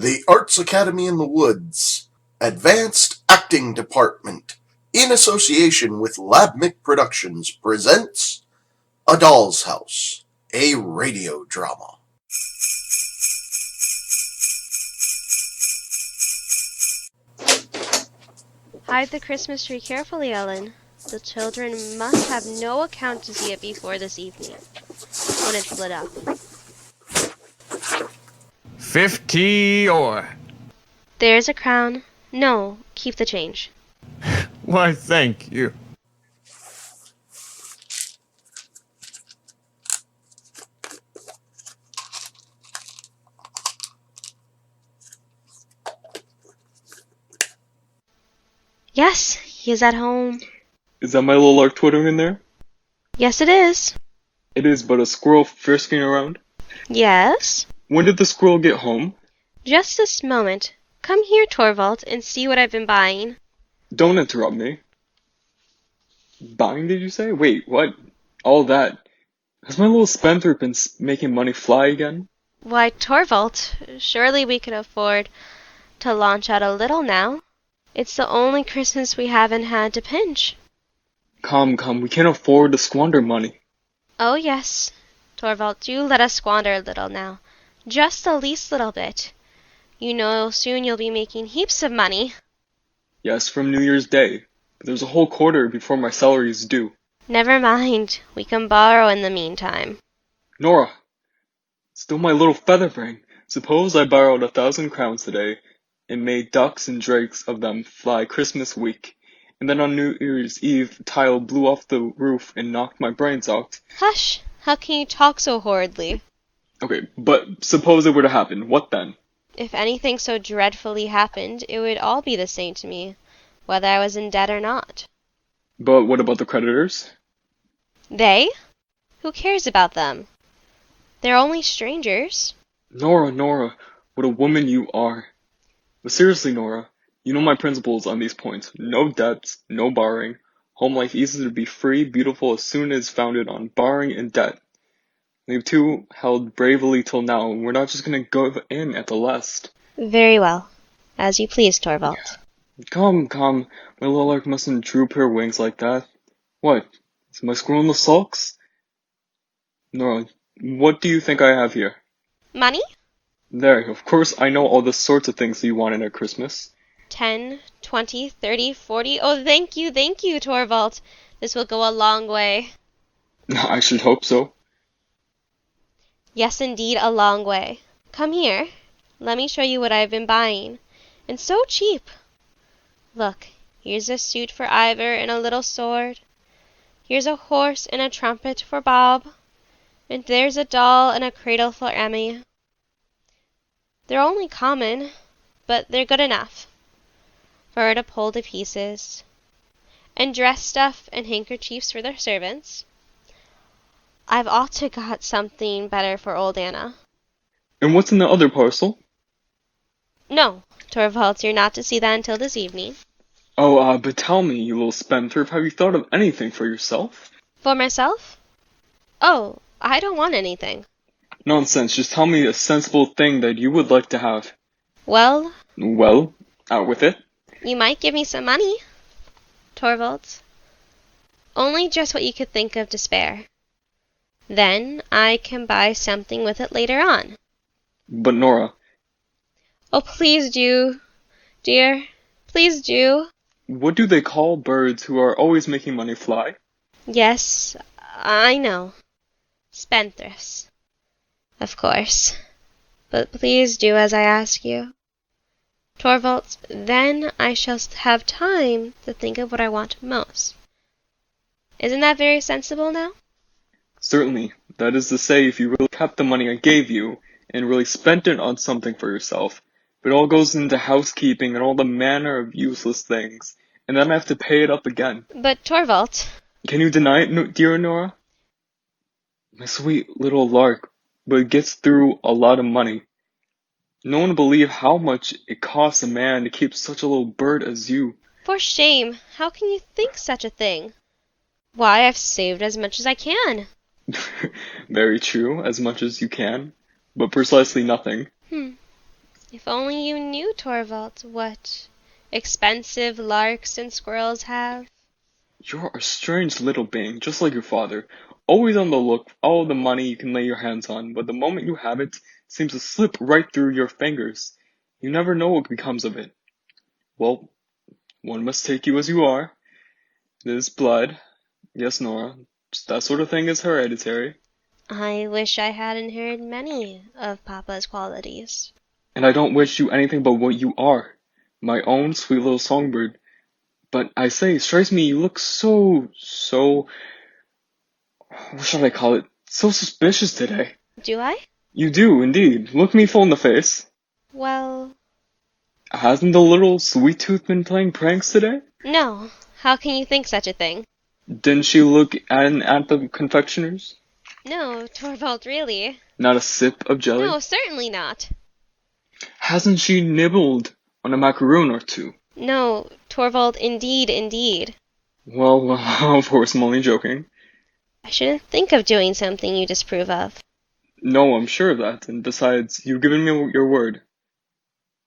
The Arts Academy in the Woods Advanced Acting Department, in association with Labmic Productions, presents A Doll's House, a radio drama. Hide the Christmas tree carefully, Ellen. The children must have no account to see it before this evening, when it's lit up. 50 or... There's a crown. No, keep the change. Why, thank you. Yes, he is at home. Is that my little lark twittering in there? Yes, it is. It is but a squirrel frisking around. Yes? When did the squirrel get home? Just this moment. Come here, Torvald, and see what I've been buying. Don't interrupt me. Buying, did you say? Wait, what? All that? Has my little spendthrift been making money fly again? Why, Torvald, surely we can afford to launch out a little now. It's the only Christmas we haven't had to pinch. Come, we can't afford to squander money. Oh, yes. Torvald, do let us squander a little now. Just the least little bit. You know soon you'll be making heaps of money. Yes, from New Year's Day. But there's a whole quarter before my salary is due. Never mind. We can borrow in the meantime. Nora! Still my little featherbrain. Suppose I borrowed 1,000 crowns today and made ducks and drakes of them fly Christmas week. And then on New Year's Eve, the tile blew off the roof and knocked my brains out. Hush! How can you talk so horridly? Okay, but suppose it were to happen. What then? If anything so dreadfully happened, it would all be the same to me, whether I was in debt or not. But what about the creditors? They? Who cares about them? They're only strangers. Nora, what a woman you are. But seriously, Nora, you know my principles on these points. No debts, no borrowing. Home life easy to be free, beautiful as soon as founded on borrowing and debt. We've two held bravely till now, and we're not just gonna go in at the last. Very well. As you please, Torvald. Come, my little lark mustn't droop her wings like that. What? Is my squirrel in the sulks? Nora, what do you think I have here? Money? There, of course I know all the sorts of things you wanted at Christmas. 10, 20, 30, 40. Oh, thank you, Torvald. This will go a long way. I should hope so. Yes, indeed, a long way. Come here. Let me show you what I've been buying. And so cheap. Look, here's a suit for Ivor and a little sword. Here's a horse and a trumpet for Bob. And there's a doll and a cradle for Emmy. They're only common, but they're good enough for her to pull to pieces. And dress stuff and handkerchiefs for their servants. I've ought to got something better for old Anna. And what's in the other parcel? No, Torvald, you're not to see that until this evening. Oh, but tell me, you little spendthrift, have you thought of anything for yourself? For myself? Oh, I don't want anything. Nonsense, just tell me a sensible thing that you would like to have. Well, Out with it. you might give me some money, Torvald. Only just what you could think of to spare. Then I can buy something with it later on. But Nora... Oh, please do, dear. Please do. What do they call birds who are always making money fly? Yes, I know. Spendthrifts. Of course. But please do as I ask you. Torvald, then I shall have time to think of what I want most. Isn't that very sensible now? Certainly. That is to say, if you really kept the money I gave you, and really spent it on something for yourself, but it all goes into housekeeping and all the manner of useless things, and then I have to pay it up again. But Torvald... Can you deny it, dear Nora? My sweet little lark, but it gets through a lot of money. No one will believe how much it costs a man to keep such a little bird as you. For shame! How can you think such a thing? Why, I've saved as much as I can. Very true, as much as you can, but precisely nothing. If only you knew, Torvald, what expensive larks and squirrels have. You're a strange little being, just like your father. Always on the look for all the money you can lay your hands on, but the moment you have it, seems to slip right through your fingers. You never know what becomes of it. Well, one must take you as you are. This blood. Yes, Nora. Just that sort of thing is hereditary. I wish I had inherited many of Papa's qualities. And I don't wish you anything but what you are. My own sweet little songbird. But I say, it strikes me you look so, what should I call it? So suspicious today. Do I? You do, indeed. Look me full in the face. Well, Hasn't the little sweet tooth been playing pranks today? no. How can you think such a thing? Didn't she look at the confectioner's? No, Torvald, really. Not a sip of jelly? No, certainly not. Hasn't she nibbled on a macaroon or two? No, Torvald, indeed. Well, of course, I'm only joking. I shouldn't think of doing something you disapprove of. No, I'm sure of that, and besides, you've given me your word.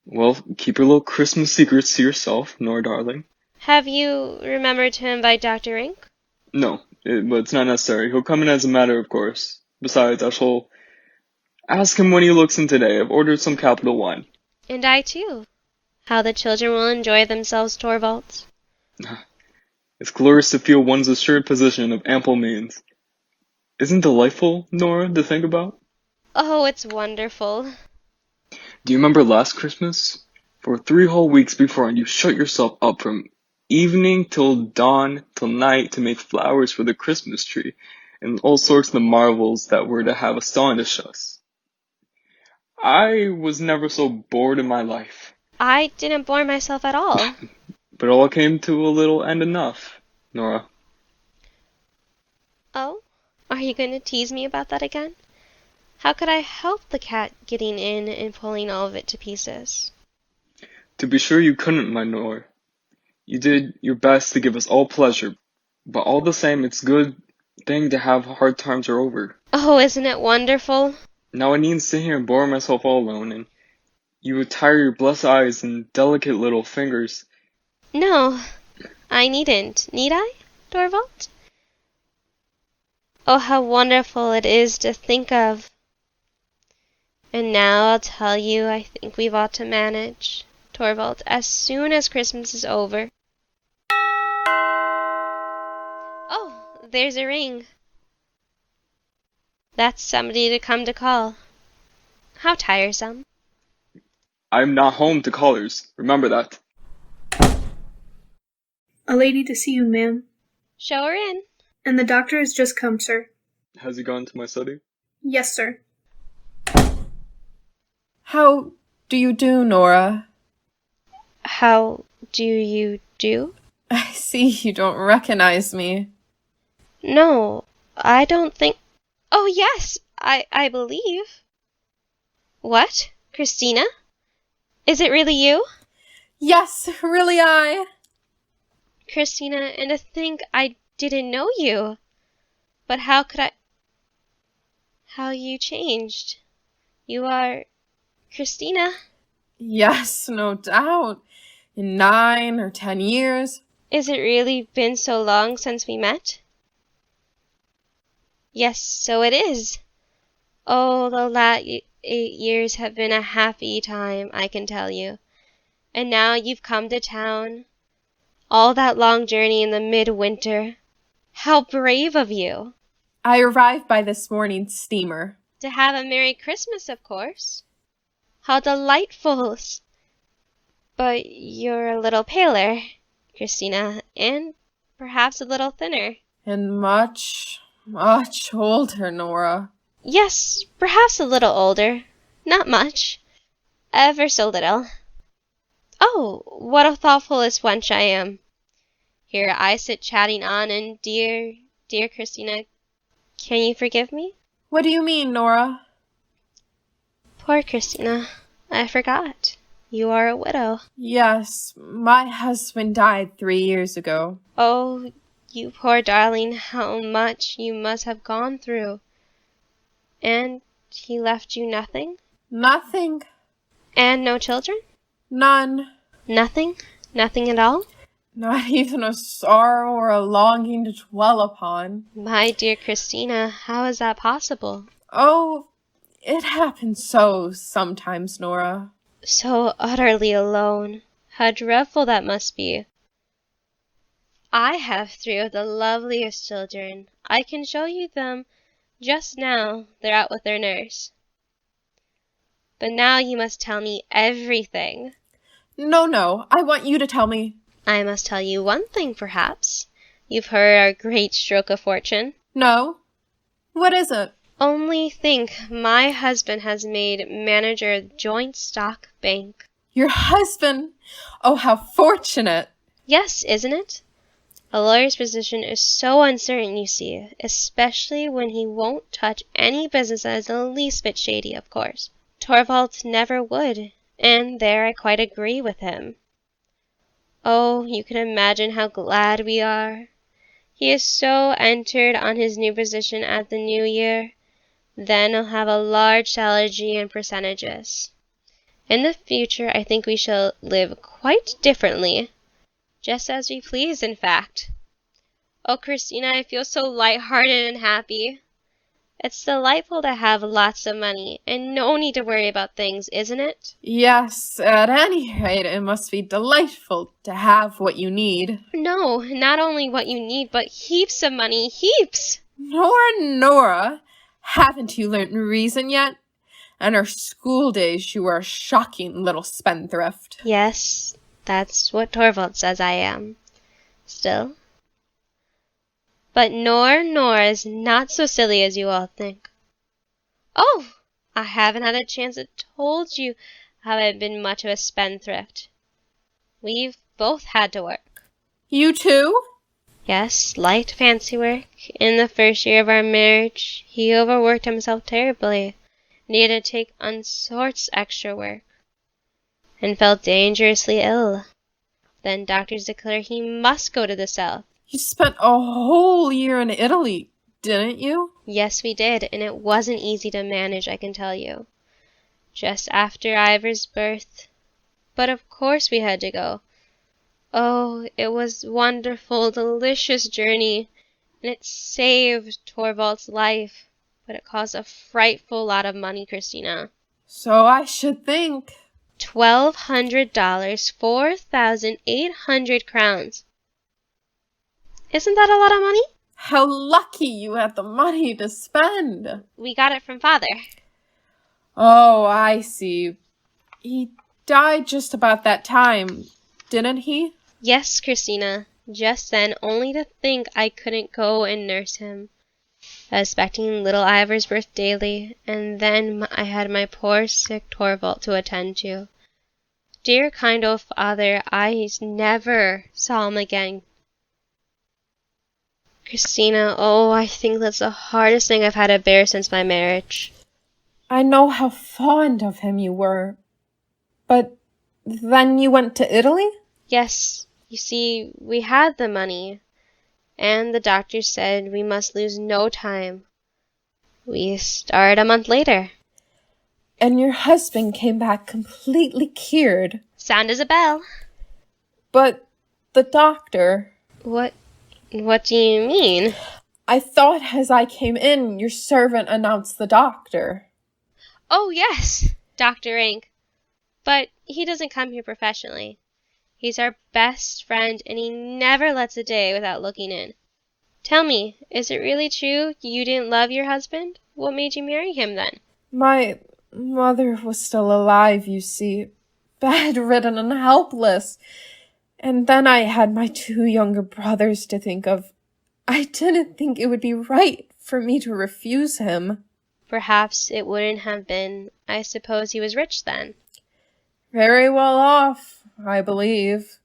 Well, keep your little Christmas secrets to yourself, Nora darling. Have you remembered to invite Dr. Ink? No, but it's not necessary. He'll come in as a matter of course. Besides, I shall ask him when he looks in today. I've ordered some capital wine. And I too. How the children will enjoy themselves, Torvald. It's glorious to feel one's assured position of ample means. Isn't delightful, Nora, to think about? Oh, it's wonderful. Do you remember last Christmas? For 3 whole weeks beforehand, you shut yourself up from evening till dawn till night to make flowers for the Christmas tree and all sorts of the marvels that were to have astonished us. I was never so bored in my life. I didn't bore myself at all. But it all came to a little end enough, Nora. Oh? Are you going to tease me about that again? How could I help the cat getting in and pulling all of it to pieces? To be sure you couldn't, my Nora. You did your best to give us all pleasure, but all the same it's a good thing to have hard times are over. Oh, isn't it wonderful? Now I needn't sit here and bore myself all alone, and you would tire your blessed eyes and delicate little fingers. No, I needn't. Need I, Torvald? Oh, how wonderful it is to think of. And now I'll tell you, I think we've ought to manage, Torvald, as soon as Christmas is over. Oh, there's a ring. That's somebody to come to call. How tiresome. I'm not home to callers. Remember that. A lady to see you, ma'am. Show her in. And the doctor has just come, sir. Has he gone to my study? Yes, sir. How do you do, Nora? How do you do? I see you don't recognize me. No, I don't think... Oh, yes, I believe. What? Christina? Is it really you? Yes, really I. Christina, and to think I didn't know you. But how could I... How you changed. You are... Christina? Yes, no doubt. In 9 or 10 years. Is it really been so long since we met? Yes, so it is. Oh, the last 8 years have been a happy time, I can tell you. And now you've come to town. All that long journey in the midwinter. How brave of you. I arrived by this morning's steamer. To have a Merry Christmas, of course. How delightful. But you're a little paler, Christina, and perhaps a little thinner. And much older, Nora. Yes, perhaps a little older. Not much. Ever so little. Oh, what a thoughtfulest wench I am. Here I sit chatting on, and dear Christina, can you forgive me? What do you mean, Nora? Poor Christina, I forgot. You are a widow. Yes, my husband died 3 years ago. Oh, you poor darling, how much you must have gone through. And he left you nothing? Nothing. And no children? None. Nothing? Nothing at all? Not even a sorrow or a longing to dwell upon. My dear Christina, how is that possible? Oh, it happens so sometimes, Nora. So utterly alone. How dreadful that must be. I have 3 of the loveliest children. I can show you them just now. They're out with their nurse. But now you must tell me everything. No, I want you to tell me. I must tell you one thing, perhaps. You've heard our great stroke of fortune. No? What is it? Only think, my husband has made manager of Joint Stock Bank. Your husband? Oh, how fortunate. Yes, isn't it? A lawyer's position is so uncertain, you see, especially when he won't touch any business that is the least bit shady, of course. Torvald never would, and there I quite agree with him. Oh, you can imagine how glad we are. He is so entered on his new position at the new year. Then he'll have a large salary and percentages. In the future, I think we shall live quite differently. Just as we please, in fact. Oh, Christina, I feel so light-hearted and happy. It's delightful to have lots of money and no need to worry about things, isn't it? Yes, at any rate, it must be delightful to have what you need. No, not only what you need, but heaps of money, heaps! Nora, haven't you learnt reason yet? In our school days, you were a shocking little spendthrift. Yes, that's what Torvald says I am. Still. But Nora is not so silly as you all think. Oh, I haven't had a chance to told you how I've been much of a spendthrift. We've both had to work. You too? Yes, light fancy work. In the first year of our marriage, he overworked himself terribly, and he had to take on sorts extra work, and fell dangerously ill. Then doctors declared he must go to the south. You spent a whole year in Italy, didn't you? Yes, we did, and it wasn't easy to manage, I can tell you. Just after Ivor's birth. But of course we had to go. Oh, it was wonderful, delicious journey, and it saved Torvald's life. But it cost a frightful lot of money, Christina. So I should think. $1,200, 4,800 crowns. Isn't that a lot of money? How lucky you had the money to spend. We got it from father. Oh, I see. He died just about that time, didn't he? Yes, Christina. Just then, only to think I couldn't go and nurse him. I was expecting little Ivor's birth daily, and then I had my poor sick Torvald to attend to. Dear kind old father, I never saw him again. Christina, oh, I think that's the hardest thing I've had to bear since my marriage. I know how fond of him you were. But then you went to Italy? Yes, you see, we had the money, and the doctor said we must lose no time. We started a month later. And your husband came back completely cured. Sound as a bell. But the doctor... What do you mean? I thought as I came in, your servant announced the doctor. Oh, yes, Dr. Rank. But he doesn't come here professionally. He's our best friend, and he never lets a day without looking in. Tell me, is it really true you didn't love your husband? What made you marry him then? My mother was still alive, you see, bedridden and helpless. And then I had my 2 younger brothers to think of. I didn't think it would be right for me to refuse him. Perhaps it wouldn't have been. I suppose he was rich then. Very well off, I believe.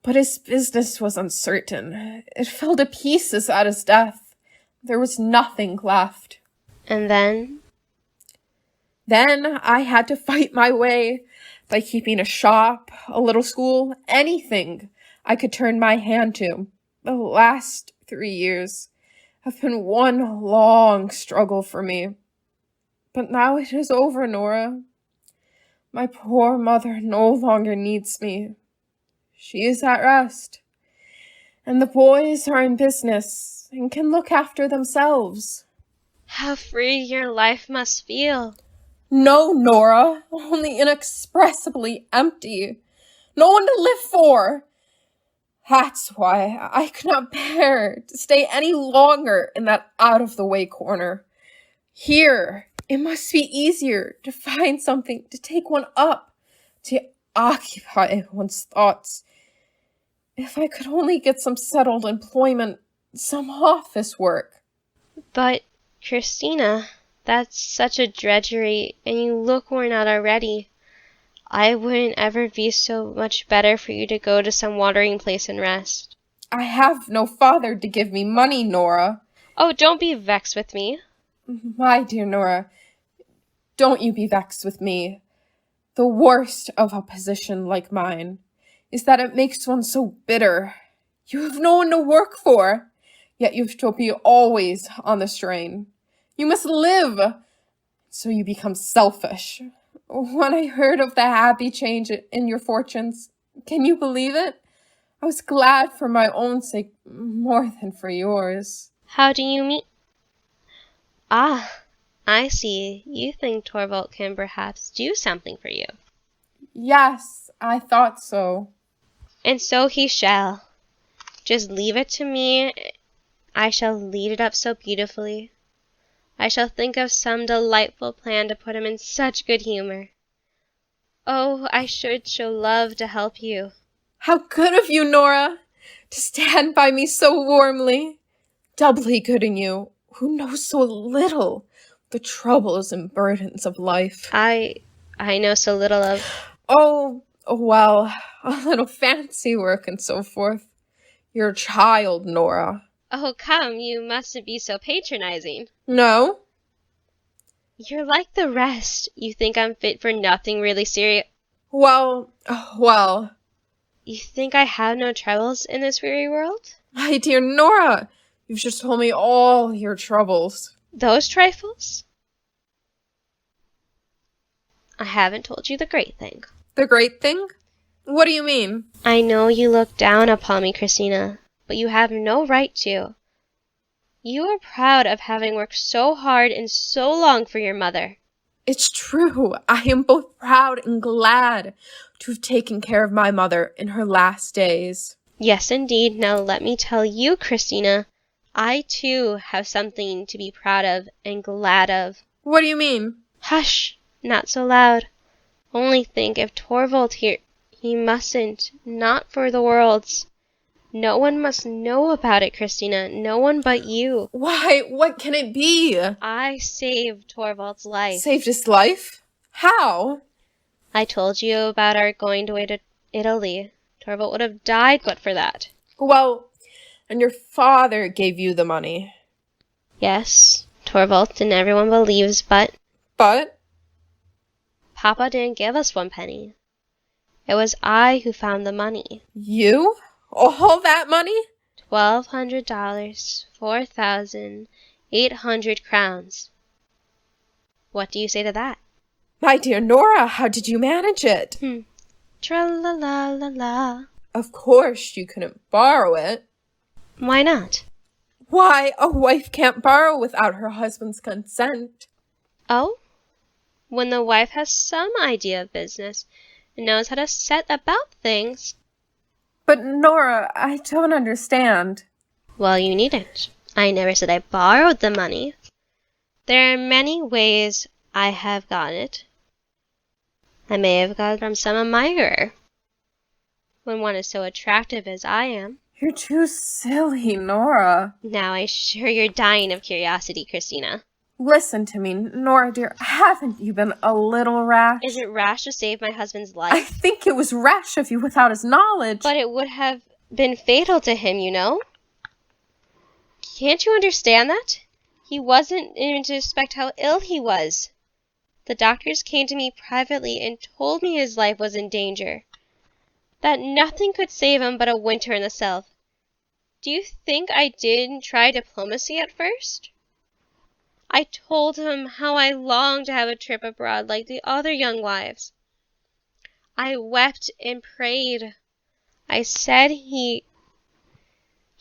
But his business was uncertain. It fell to pieces at his death. There was nothing left. And then? Then I had to fight my way by keeping a shop, a little school, anything I could turn my hand to. The last 3 years have been one long struggle for me. But now it is over, Nora. My poor mother no longer needs me. She is at rest, and the boys are in business and can look after themselves. How free your life must feel. No, Nora, only inexpressibly empty. No one to live for. That's why I could not bear to stay any longer in that out-of-the-way corner. Here, it must be easier to find something to take one up, to occupy one's thoughts. If I could only get some settled employment, some office work. But, Christina, that's such a drudgery, and you look worn out already. I wouldn't ever be so much better for you to go to some watering place and rest. I have no father to give me money, Nora. Oh, don't be vexed with me. My dear Nora, don't you be vexed with me. The worst of a position like mine is that it makes one so bitter. You have no one to work for, yet you have to be always on the strain. You must live, so you become selfish. When I heard of the happy change in your fortunes, can you believe it? I was glad for my own sake more than for yours. How do you mean? Ah, I see. You think Torvald can perhaps do something for you. Yes, I thought so. And so he shall. Just leave it to me. I shall lead it up so beautifully. I shall think of some delightful plan to put him in such good humor. Oh, I should show love to help you. How good of you, Nora, to stand by me so warmly. Doubly good in you, who know so little the troubles and burdens of life. I know so little of... Oh, well, a little fancy work and so forth. You're a child, Nora. Oh, come, you mustn't be so patronizing. No? You're like the rest. You think I'm fit for nothing really serious. Well. You think I have no troubles in this weary world? My dear Nora, you've just told me all your troubles. Those trifles? I haven't told you the great thing. The great thing? What do you mean? I know you look down upon me, Christina, but you have no right to. You are proud of having worked so hard and so long for your mother. It's true. I am both proud and glad to have taken care of my mother in her last days. Yes, indeed. Now let me tell you, Christina, I too have something to be proud of and glad of. What do you mean? Hush, not so loud. Only think, if Torvald here, he mustn't, not for the worlds. No one must know about it, Christina, no one but you. Why, what can it be? I saved Torvald's life. Saved his life? How? I told you about our going away to Italy. Torvald would have died but for that. Well, and your father gave you the money. Yes, Torvald and everyone believes, but But? Papa didn't give us 1 penny. It was I who found the money. You? All that money? $1,200, 4,800 crowns. What do you say to that? My dear Nora, how did you manage it? Tra-la-la-la-la. Of course you couldn't borrow it. Why not? Why, a wife can't borrow without her husband's consent. Oh? When the wife has some idea of business and knows how to set about things. But Nora, I don't understand. Well, you needn't. I never said I borrowed the money. There are many ways I have gotten it. I may have got it from some admirer. When one is so attractive as I am. You're too silly, Nora. Now I'm sure you're dying of curiosity, Christina. Listen to me, Nora dear, haven't you been a little rash? Is it rash to save my husband's I life? think it was rash of you without his knowledge. But it would have been fatal to him, you know. Can't you understand that? He wasn't even to suspect how ill he was. The doctors came to me privately and told me his life was in danger. That nothing could save him but a winter in the south. Do you think I didn't try diplomacy at first? I told him how I longed to have a trip abroad like the other young wives. I wept and prayed. I said he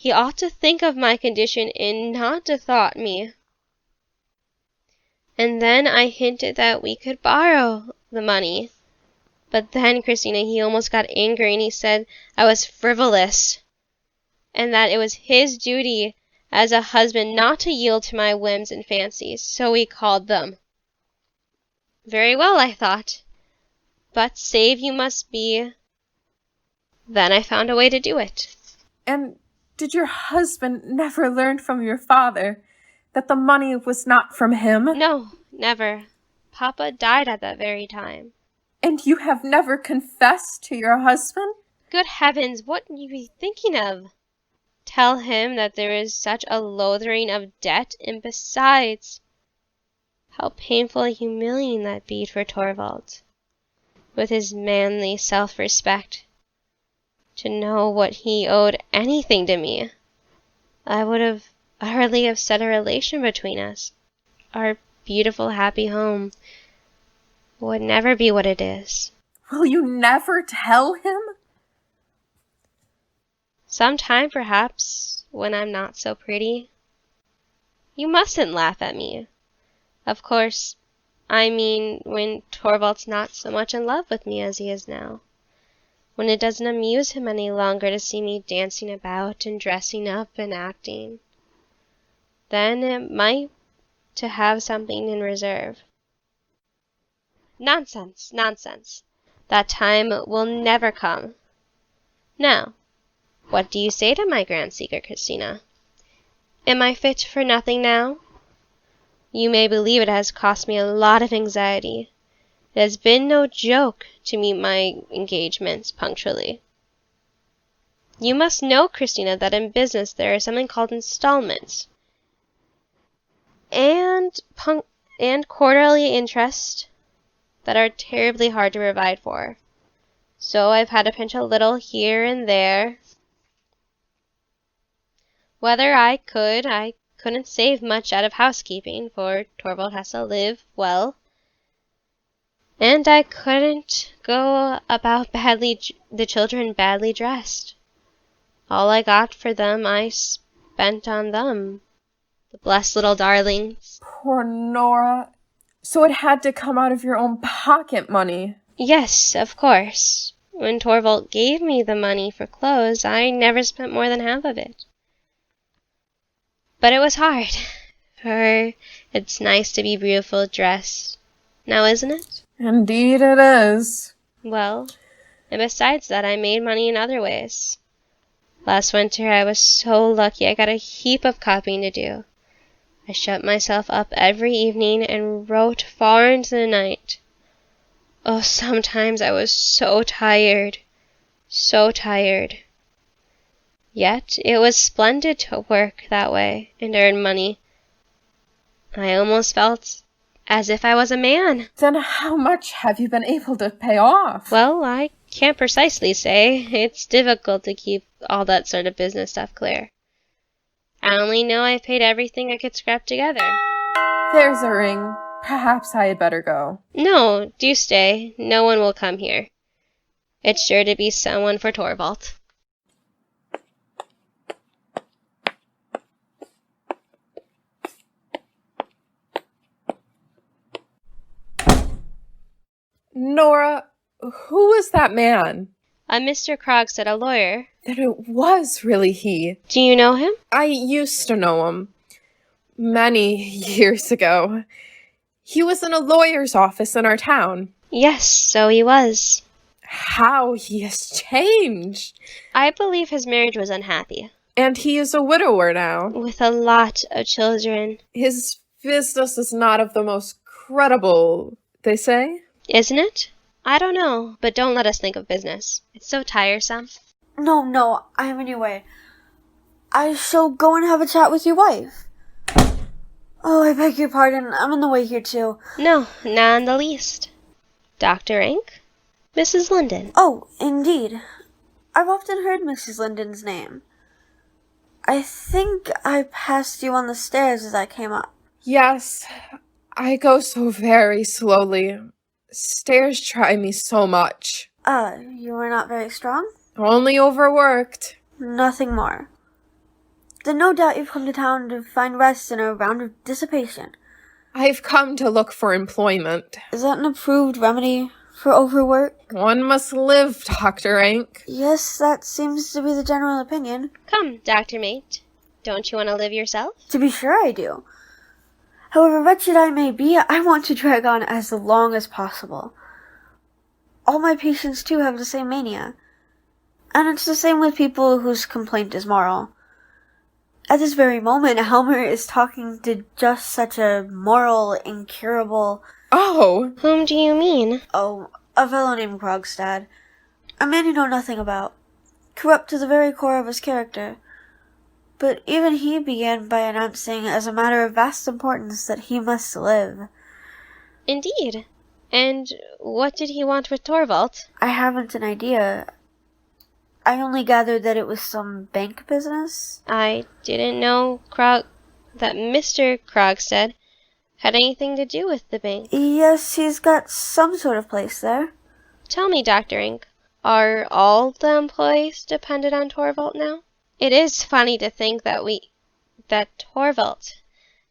ought to think of my condition and not to thought me. And then I hinted that we could borrow the money. But then, Christina, he almost got angry and he said I was frivolous and that it was his duty as a husband not to yield to my whims and fancies, so he called them. Very well, I thought. But save you must be. Then I found a way to do it. And did your husband never learn from your father that the money was not from him? No, never. Papa died at that very time. And you have never confessed to your husband? Good heavens, what can you be thinking of? Tell him that there is such a loathing of debt, and besides, how painful and humiliating that be for Torvald, with his manly self-respect, to know what he owed anything to me. I would have utterly upset a relation between us. Our beautiful, happy home would never be what it is. Will you never tell him? Sometime, perhaps, when I'm not so pretty. You mustn't laugh at me. Of course, I mean when Torvald's not so much in love with me as he is now. When it doesn't amuse him any longer to see me dancing about and dressing up and acting. Then it might to have something in reserve. Nonsense, nonsense. That time will never come. Now, what do you say to my grand secret, Christina? Am I fit for nothing now? You may believe it has cost me a lot of anxiety. It has been no joke to meet my engagements punctually. You must know, Christina, that in business there is something called installments and quarterly interest that are terribly hard to provide for. So I've had to pinch a little here and there. Whether I couldn't save much out of housekeeping, for Torvald has to live well. And I couldn't go about the children badly dressed. All I got for them I spent on them. The blessed little darlings. Poor Nora. So it had to come out of your own pocket money. Yes, of course. When Torvald gave me the money for clothes, I never spent more than half of it. But it was hard, for it's nice to be beautiful dressed. Now, isn't it? Indeed it is. Well, and besides that, I made money in other ways. Last winter, I was so lucky I got a heap of copying to do. I shut myself up every evening and wrote far into the night. Oh, sometimes I was so tired. So tired. Yet it was splendid to work that way and earn money. I almost felt as if I was a man. Then how much have you been able to pay off? Well, I can't precisely say. It's difficult to keep all that sort of business stuff clear. I only know I paid everything I could scrap together. There's a ring. Perhaps I had better go. No, do stay. No one will come here. It's sure to be someone for Torvald. Nora, who was that man? A Mr. Krogstad, a lawyer. Then it was really he. Do you know him? I used to know him. Many years ago. He was in a lawyer's office in our town. Yes, so he was. How he has changed. I believe his marriage was unhappy. And he is a widower now. With a lot of children. His business is not of the most credible, they say. Isn't it? I don't know, but don't let us think of business. It's so tiresome. No, I am anyway. I shall go and have a chat with your wife. Oh, I beg your pardon. I'm in the way here, too. No, not in the least. Dr. Ink? Mrs. Linden. Oh, indeed. I've often heard Mrs. Linden's name. I think I passed you on the stairs as I came up. Yes, I go so very slowly. Stairs try me so much. You were not very strong? Only overworked. Nothing more. Then no doubt you've come to town to find rest and a round of dissipation. I've come to look for employment. Is that an approved remedy for overwork? One must live, Dr. Rank. Yes, that seems to be the general opinion. Come, Dr. Mate. Don't you want to live yourself? To be sure I do. However wretched I may be, I want to drag on as long as possible. All my patients, too, have the same mania. And it's the same with people whose complaint is moral. At this very moment, Helmer is talking to just such a moral, incurable... Oh, Whom do you mean? Oh, a fellow named Krogstad. A man you know nothing about. Corrupt to the very core of his character. But even he began by announcing as a matter of vast importance that he must live. Indeed. And what did he want with Torvald? I haven't an idea. I only gathered that it was some bank business. I didn't know that Mr. Krogstad had anything to do with the bank. Yes, he's got some sort of place there. Tell me, Dr. Ink, are all the employees dependent on Torvald now? It is funny to think that Torvald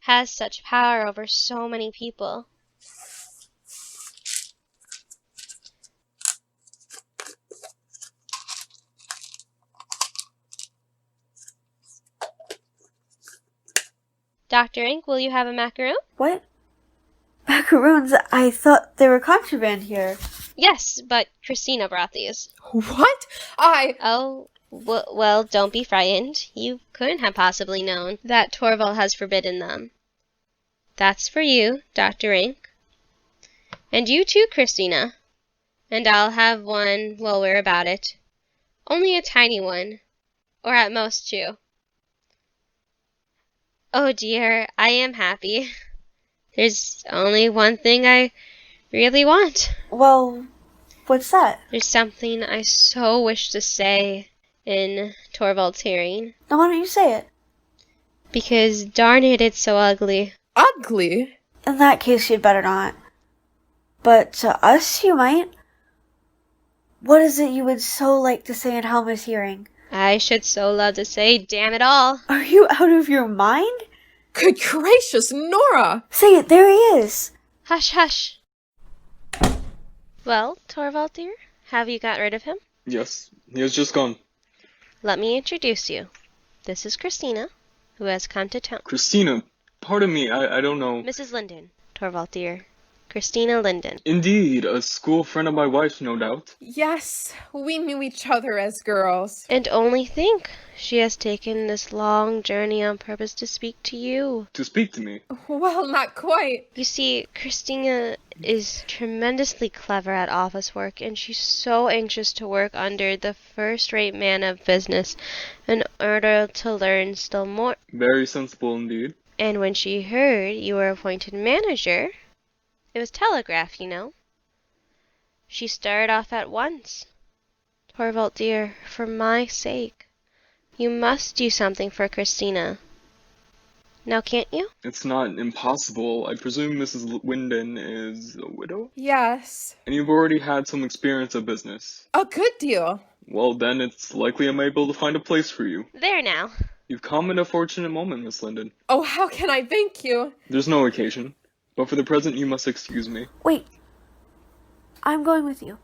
has such power over so many people. Dr. Ink, will you have a macaroon? What? Macaroons? I thought they were contraband here. Yes, but Christina brought these. what? Oh, well, don't be frightened. You couldn't have possibly known that Torvald has forbidden them. That's for you, Dr. Ink. And you too, Christina. And I'll have one while we're about it. Only a tiny one. Or at most two. Oh dear, I am happy. There's only one thing I really want. Well, what's that? There's something I so wish to say in Torvald's hearing. Now why don't you say it? Because darn it, it's so ugly. Ugly? In that case, you'd better not. But to us, you might. What is it you would so like to say in Helma's hearing? I should so love to say, damn it all. Are you out of your mind? Good gracious, Nora! Say it, there he is. Hush, hush. Well, Torvald dear, have you got rid of him? Yes, he has just gone. Let me introduce you. This is Christina, who has come to town. Christina, pardon me, I don't know. Mrs. Linden, Torvald dear. Christina Linden. Indeed, a school friend of my wife's, no doubt. Yes, we knew each other as girls. And only think, she has taken this long journey on purpose to speak to you. To speak to me. Well, not quite. You see, Christina is tremendously clever at office work, and she's so anxious to work under the first-rate man of business in order to learn still more. Very sensible indeed. And when she heard you were appointed manager, it was telegraph, you know, she started off at once. Torvald dear, for my sake, you must do something for Christina. Now can't you? It's not impossible. I presume Mrs. Winden is a widow? Yes. And you've already had some experience of business. A good deal. Well, then it's likely I might be able to find a place for you. There now. You've come at a fortunate moment, Miss Linden. Oh, how can I thank you? There's no occasion. But for the present, you must excuse me. Wait. I'm going with you.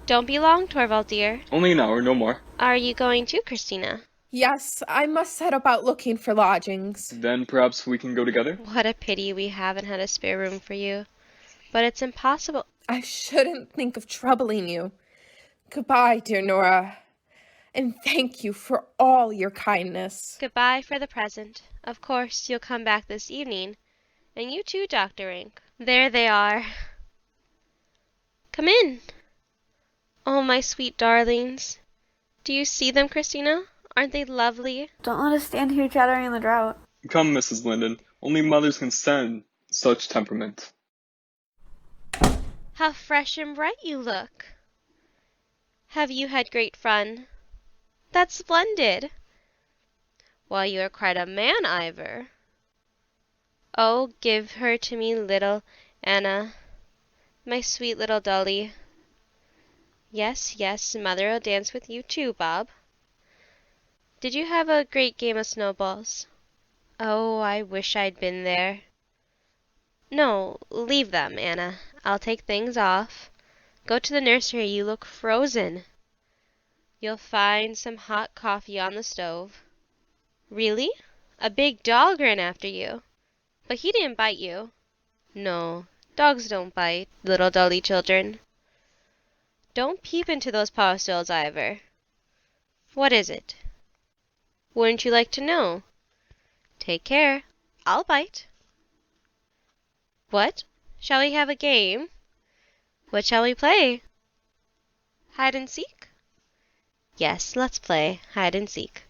Don't be long, Torvald dear. Only an hour, no more. Are you going too, Christina? Yes, I must set about looking for lodgings. Then perhaps we can go together? What a pity we haven't had a spare room for you. But it's impossible. I shouldn't think of troubling you. Goodbye, dear Nora. And thank you for all your kindness. Goodbye for the present. Of course, you'll come back this evening. And you too, Dr. Ink. There they are. Come in. Oh, my sweet darlings. Do you see them, Christina? Aren't they lovely? Don't let us stand here chattering in the drought. Come, Mrs. Linden. Only mothers can stand such temperament. How fresh and bright you look. Have you had great fun? That's splendid. Well, you are quite a man, Ivor. Oh, give her to me, little Anna, my sweet little dolly. Yes, yes, Mother'll dance with you too, Bob. Did you have a great game of snowballs? Oh, I wish I'd been there. No, leave them, Anna. I'll take things off. Go to the nursery. You look frozen. You'll find some hot coffee on the stove. Really? A big dog ran after you. But he didn't bite you. No, dogs don't bite, little Dolly children. Don't peep into those paw stoles, Ivor. What is it? Wouldn't you like to know? Take care. I'll bite. What? Shall we have a game? What shall we play? Hide and seek? Yes, let's play hide and seek.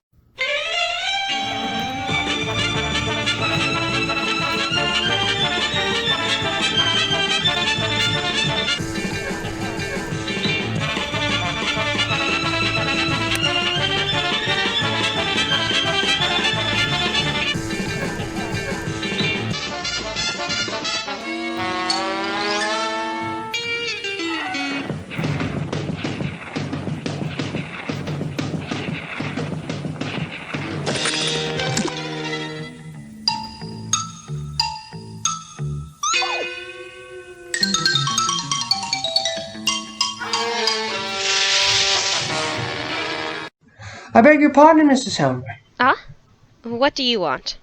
I beg your pardon, Mrs. Helmer. Ah? What do you want?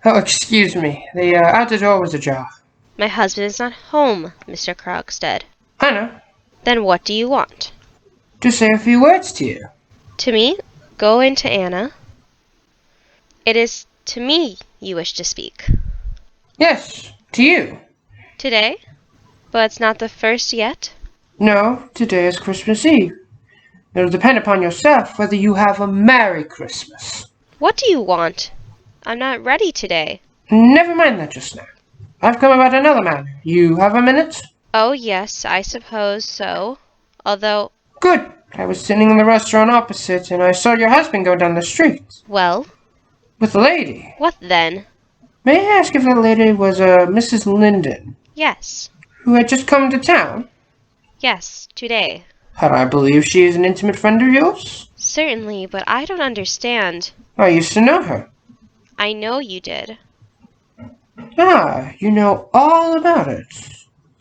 Oh, excuse me. The outer door was ajar. My husband is not home, Mr. Krogstad. I know. Then what do you want? To say a few words to you. To me? Go in to Anna. It is to me you wish to speak. Yes, to you. Today? But it's not the first yet? No, today is Christmas Eve. It'll depend upon yourself whether you have a Merry Christmas. What do you want? I'm not ready today. Never mind that just now. I've come about another matter. You have a minute? Oh, yes, I suppose so. Although, Good. I was sitting in the restaurant opposite, and I saw your husband go down the street. well, With a lady. what then? May I ask if that lady was Mrs. Linden, Yes, who had just come to town? yes, today. Had I believe she is an intimate friend of yours? Certainly, but I don't understand. I used to know her. I know you did. Ah, you know all about it.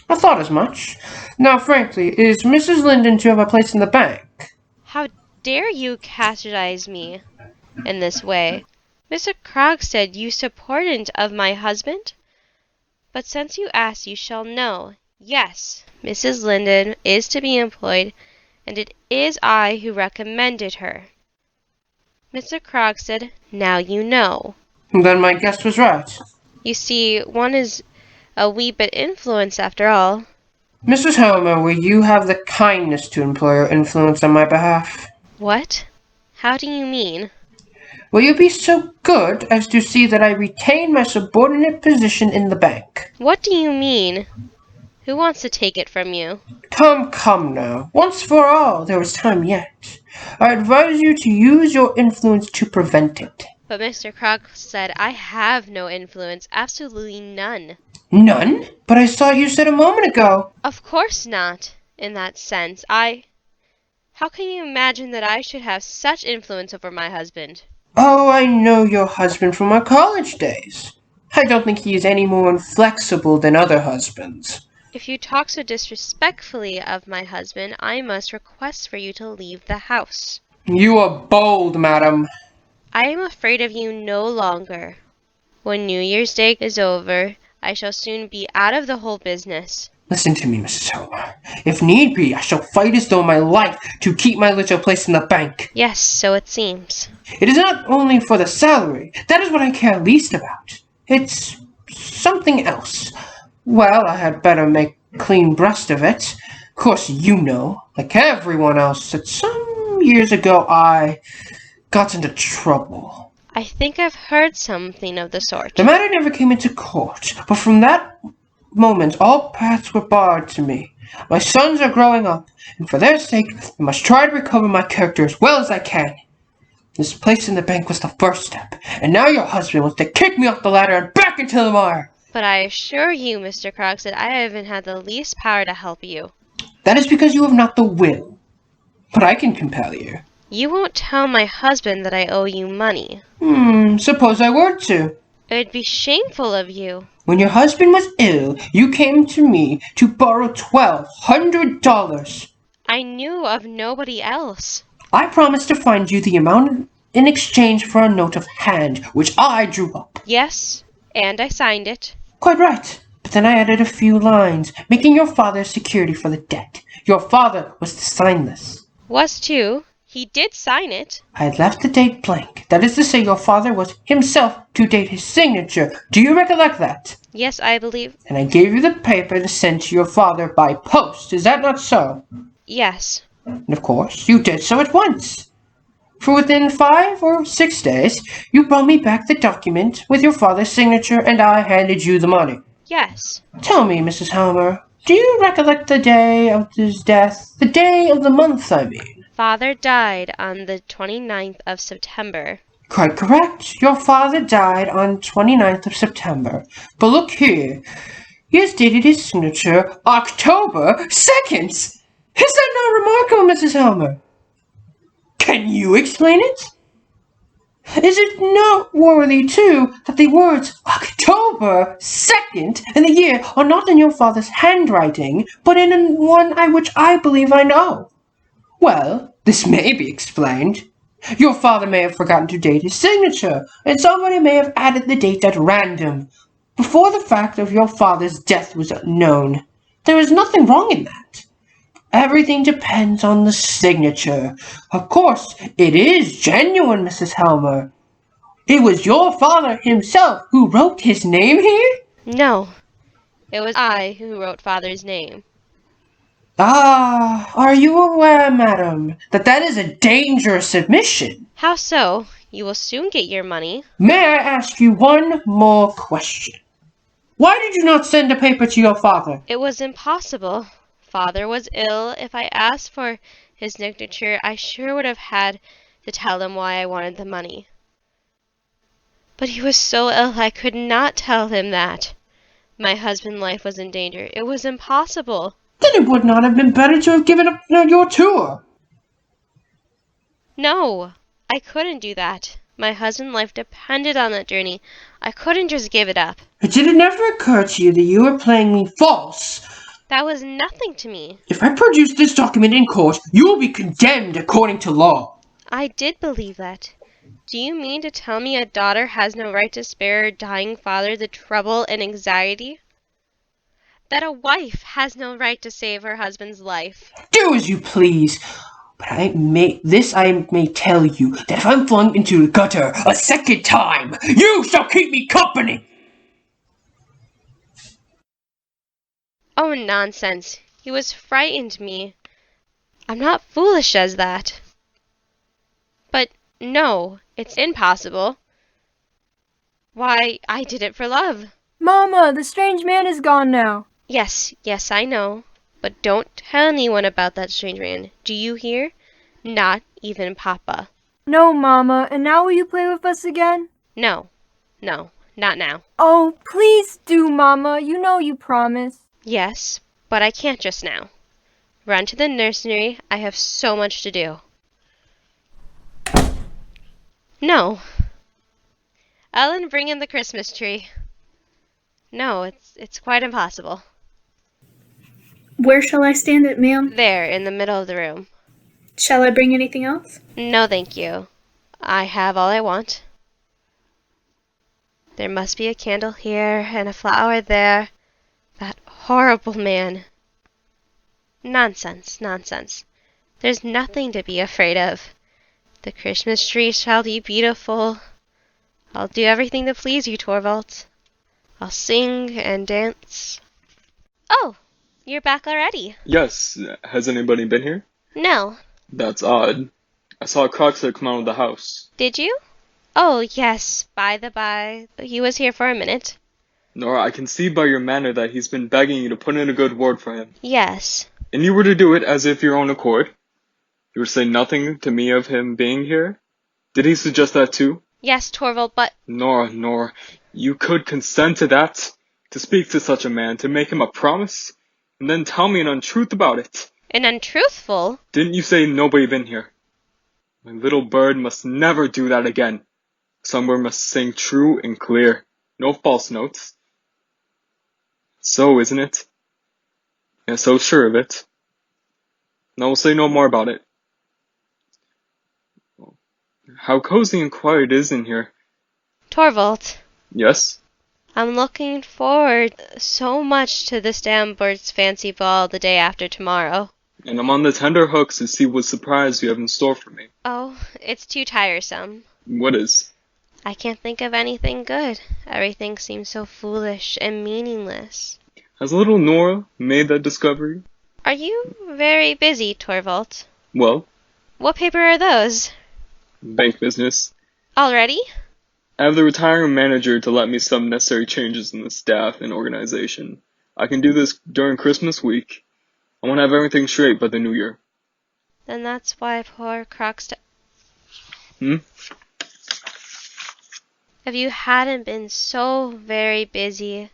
I thought as much. Now, frankly, is Mrs. Linden to have a place in the bank? How dare you categorize me in this way? Mr. Krogstad used to portent of my husband? But since you ask, you shall know. Yes, Mrs. Linden is to be employed, and it is I who recommended her. Mr. Krogstad, now you know. Then my guess was right. You see, one is a wee bit influenced after all. Mrs. Helmer, will you have the kindness to employ your influence on my behalf? What? How do you mean? Will you be so good as to see that I retain my subordinate position in the bank? What do you mean? Who wants to take it from you? Come now. Once for all, there is time yet. I advise you to use your influence to prevent it. But Mr. Krogstad, I have no influence, absolutely none. None? But I saw you said a moment ago. Of course not, in that sense. How can you imagine that I should have such influence over my husband? Oh, I know your husband from our college days. I don't think he is any more inflexible than other husbands. If you talk so disrespectfully of my husband, I must request for you to leave the house. You are bold, madam. I am afraid of you no longer. When New Year's Day is over, I shall soon be out of the whole business. Listen to me, Mrs. Helmer. If need be, I shall fight as though my life to keep my little place in the bank. Yes, so it seems. It is not only for the salary. That is what I care least about. It's something else. Well, I had better make clean breast of it. Of course, you know, like everyone else, that some years ago I got into trouble. I think I've heard something of the sort. The matter never came into court, but from that moment all paths were barred to me. My sons are growing up, and for their sake I must try to recover my character as well as I can. This place in the bank was the first step, and now your husband wants to kick me off the ladder and back into the mire. But I assure you, Mr. Krogstad, I haven't had the least power to help you. That is because you have not the will. but I can compel you. You won't tell my husband that I owe you money. Suppose I were to. It would be shameful of you. When your husband was ill, you came to me to borrow $1,200. I knew of nobody else. I promised to find you the amount in exchange for a note of hand, which I drew up. Yes, and I signed it. Quite right. But then I added a few lines, making your father security for the debt. Your father was to sign this. Was too. He did sign it. I had left the date blank. That is to say, your father was himself to date his signature. Do you recollect that? Yes, I believe. And I gave you the paper to send to your father by post. Is that not so? Yes. And of course, you did so at once. For within 5 or 6 days, you brought me back the document with your father's signature, and I handed you the money. Yes. Tell me, Mrs. Helmer, do you recollect the day of his death? The day of the month, I mean. Father died on the 29th of September. Quite correct. Your father died on 29th of September. But look here. He has dated his signature October 2nd. Is that not remarkable, Mrs. Helmer? Can you explain it? Is it noteworthy, too, that the words October 2nd and the year are not in your father's handwriting, but in one which I believe I know? Well, this may be explained. Your father may have forgotten to date his signature, and somebody may have added the date at random, before the fact of your father's death was known. There is nothing wrong in that. Everything depends on the signature. Of course, it is genuine, Mrs. Helmer. It was your father himself who wrote his name here? No. It was I who wrote Father's name. Ah, are you aware, madam, that is a dangerous admission? How so? You will soon get your money. May I ask you one more question? Why did you not send a paper to your father? It was impossible. Father was ill. If I asked for his signature, I sure would have had to tell him why I wanted the money. But he was so ill I could not tell him that. My husband's life was in danger. It was impossible. Then it would not have been better to have given up your tour. No, I couldn't do that. My husband's life depended on that journey. I couldn't just give it up. Did it never occur to you that you were playing me false? That was nothing to me. If I produce this document in court, you will be condemned according to law. I did believe that. Do you mean to tell me a daughter has no right to spare her dying father the trouble and anxiety? That a wife has no right to save her husband's life? Do as you please. But I may tell you that if I'm flung into the gutter a second time, you shall keep me company. Oh, nonsense. He was frightened me. I'm not foolish as that. But no, it's impossible. Why, I did it for love. Mama, the strange man is gone now. Yes, I know. But don't tell anyone about that strange man. Do you hear? Not even Papa. No, Mama, and now will you play with us again? No, not now. Oh, please do, Mama. You know you promised. Yes, but I can't just now. Run to the nursery. I have so much to do. No. Ellen, bring in the Christmas tree. No, it's quite impossible. Where shall I stand it, ma'am? There, in the middle of the room. Shall I bring anything else? No, thank you. I have all I want. There must be a candle here and a flower there. That horrible man. Nonsense. There's nothing to be afraid of. The Christmas tree shall be beautiful. I'll do everything to please you, Torvald. I'll sing and dance. Oh, you're back already. Yes, has anybody been here? No. That's odd. I saw Croxley come out of the house. Did you? Oh, yes, by the by. He was here for a minute. Nora, I can see by your manner that he's been begging you to put in a good word for him. Yes. And you were to do it as if your own accord? You were to say nothing to me of him being here? Did he suggest that too? Yes, Torvald, but... Nora, you could consent to that? To speak to such a man, to make him a promise? And then tell me an untruth about it? And untruthful? Didn't you say nobody been here? My little bird must never do that again. Songbird must sing true and clear. No false notes. So, isn't it? And so sure of it. And I will say no more about it. How cozy and quiet it is in here. Torvald, Yes? I'm looking forward so much to the Stambert's fancy ball the day after tomorrow. And I'm on the tender hooks to see what surprise you have in store for me. Oh, it's too tiresome. What is? I can't think of anything good. Everything seems so foolish and meaningless. Has little Nora made that discovery? Are you very busy, Torvald? Well, What paper are those? bank business. Already? I have the retiring manager to let me some necessary changes in the staff and organization. I can do this during Christmas week. I want to have everything straight by the new year. Then that's why poor Crocs... If you hadn't been so very busy,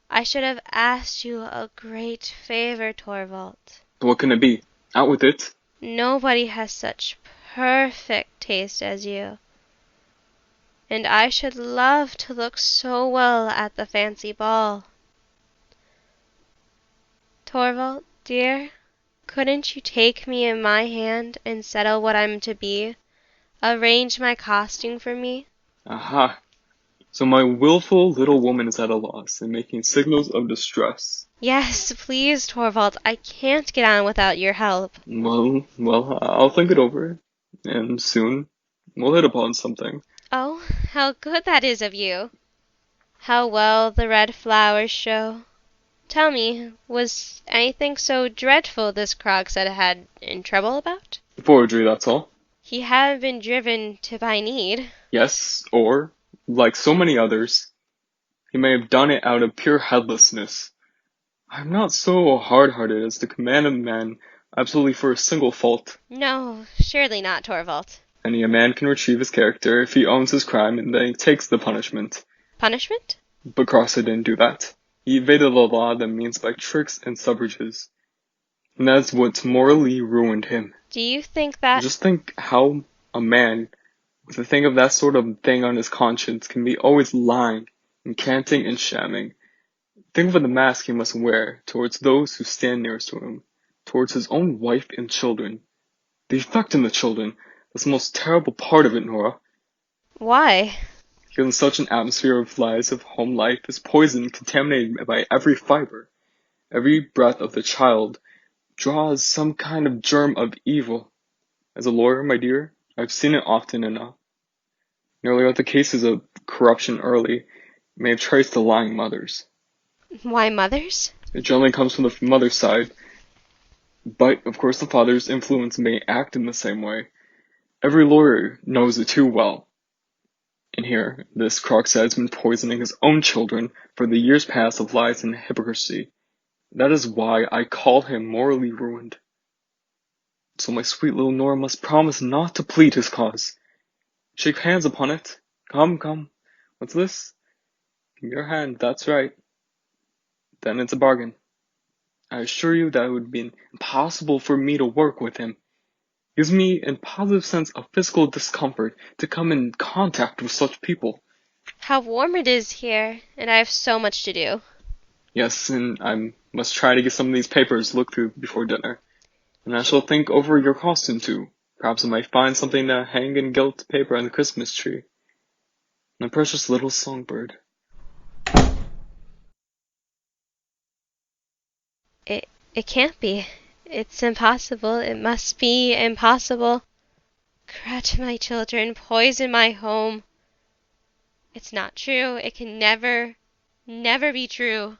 I should have asked you a great favor, Torvald. What can it be? Out with it. Nobody has such perfect taste as you. And I should love to look so well at the fancy ball. Torvald, dear, couldn't you take me in my hand and settle what I'm to be? Arrange my costume for me? Aha. So my willful little woman is at a loss and making signals of distress. Yes, please, Torvald. I can't get on without your help. Well, I'll think it over. And soon, we'll hit upon something. Oh, how good that is of you. How well the red flowers show. Tell me, was anything so dreadful this Crogsett had in trouble about? Forgery, that's all. He had been driven to by need. Yes, or, like so many others, he may have done it out of pure headlessness. I'm not so hard-hearted as to command a man absolutely for a single fault. No, surely not, Torvald. And a man can retrieve his character if he owns his crime and then he takes the punishment. Punishment? But Crossett didn't do that. He evaded the law that means by tricks and subterfuges. And that's what morally ruined him. Do you think that... Just think how a man with a thing of that sort of thing on his conscience can be always lying and canting and shamming. Think of the mask he must wear towards those who stand nearest to him, towards his own wife and children. The effect on the children, that's the most terrible part of it, Nora. Why? Because in such an atmosphere of lies of home life is poison contaminated by every fiber. Every breath of the child draws some kind of germ of evil. As a lawyer, my dear, I've seen it often enough. Nearly all the cases of corruption early may have traced to lying mothers. Why mothers? It generally comes from the mother's side, but of course the father's influence may act in the same way. Every lawyer knows it too well. And here, this Crogsett has been poisoning his own children for the years past of lies and hypocrisy. That is why I call him morally ruined. So my sweet little Nora must promise not to plead his cause. Shake hands upon it. Come. What's this? Give me your hand, that's right. Then it's a bargain. I assure you that it would be impossible for me to work with him. It gives me a positive sense of physical discomfort to come in contact with such people. How warm it is here, and I have so much to do. Yes, and I must try to get some of these papers looked through before dinner. And I shall think over your costume too. Perhaps I might find something to hang in gilt paper on the Christmas tree. My precious little songbird. It can't be. It's impossible. It must be impossible. Corrupt my children, poison my home. It's not true. It can never be true.